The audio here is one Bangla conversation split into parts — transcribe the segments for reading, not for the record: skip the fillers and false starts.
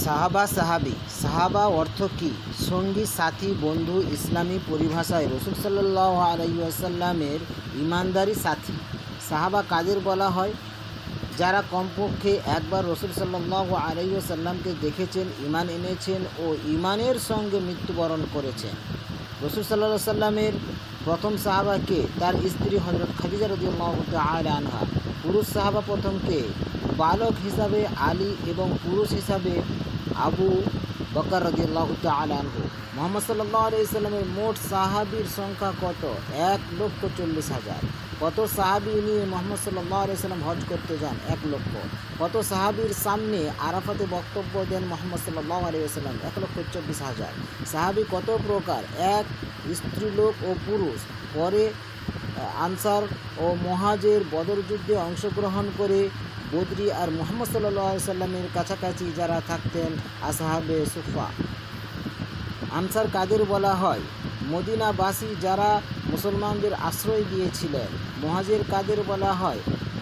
সাহাবা সাহাবী সাহাবা অর্থ কী? সঙ্গী, সাথী, বন্ধু। ইসলামী পরিভাষায় রাসূল সাল্লাল্লাহু আলাইহি ওয়াসাল্লামের ঈমানদারি সাথী। সাহাবা কাদের বলা হয়? যারা কমপক্ষে একবার রাসূল সাল্লাল্লাহু আলাইহি ওয়াসাল্লামকে দেখেছেন, ঈমান এনেছেন ও ঈমানের সঙ্গে মৃত্যুবরণ করেছেন। রাসূল সাল্লাল্লাহু আলাইহি ওয়াসাল্লামের প্রথম সাহাবা কে? তার স্ত্রী হযরত খাদিজা রাদিয়াল্লাহু তাআলা আনহা। পুরুষ সাহাবা প্রথম কে? বালক হিসাবে আলী এবং পুরুষ হিসাবে আবু বকর রাদিয়াল্লাহু তাআলা আনহু। মুহাম্মদ সাল্লাল্লাহু আলাইহি ওয়াসাল্লামের মোট সাহাবীর সংখ্যা কত? 1,40,000। কত সাহাবী নিয়ে মুহাম্মদ সাল্লাল্লাহু আলাইহি ওয়াসাল্লাম হজ করতে যান? 1 লক্ষ। কত সাহাবীর সামনে আরাফাতে বক্তব্য দেন মুহাম্মদ সাল্লাল্লাহু আলাইহি ওয়াসাল্লাম? 1,24,000। সাহাবী কত প্রকার? 1 স্ত্রীলোক ও পুরুষ। পরে আনসার ও মুহাজির বদর যুদ্ধে অংশগ্রহণ করে বদরি আর মুহাম্মদ সাল্লাল্লাহু আলাইহি ওয়াসাল্লামের কাছাকাছি যারা থাকতেন আসহাবে সুফা। আনসার কাদের বলা হয়? মদিনাবাসী যারা মুসলমানদের আশ্রয় দিয়েছিলেন। মুহাজির কাদের বলা হয়?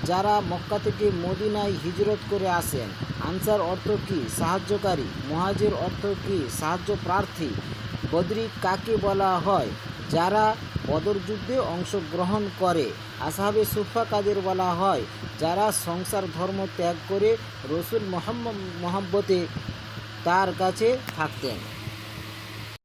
যারা মক্কা থেকে মদিনায় হিজরত করে আসেন। আনসার অর্থ কী? সাহায্যকারী। মুহাজির অর্থ কী? সাহায্য প্রার্থী। বদরি কাকে বলা হয়? যারা বদর যুদ্ধে অংশগ্রহণ করে। আসহাবে সুফা কাদের বলা হয়? যারা সংসার ধর্ম ত্যাগ করে রসুল মুহাম্মদে তার কাছে থাকতেন।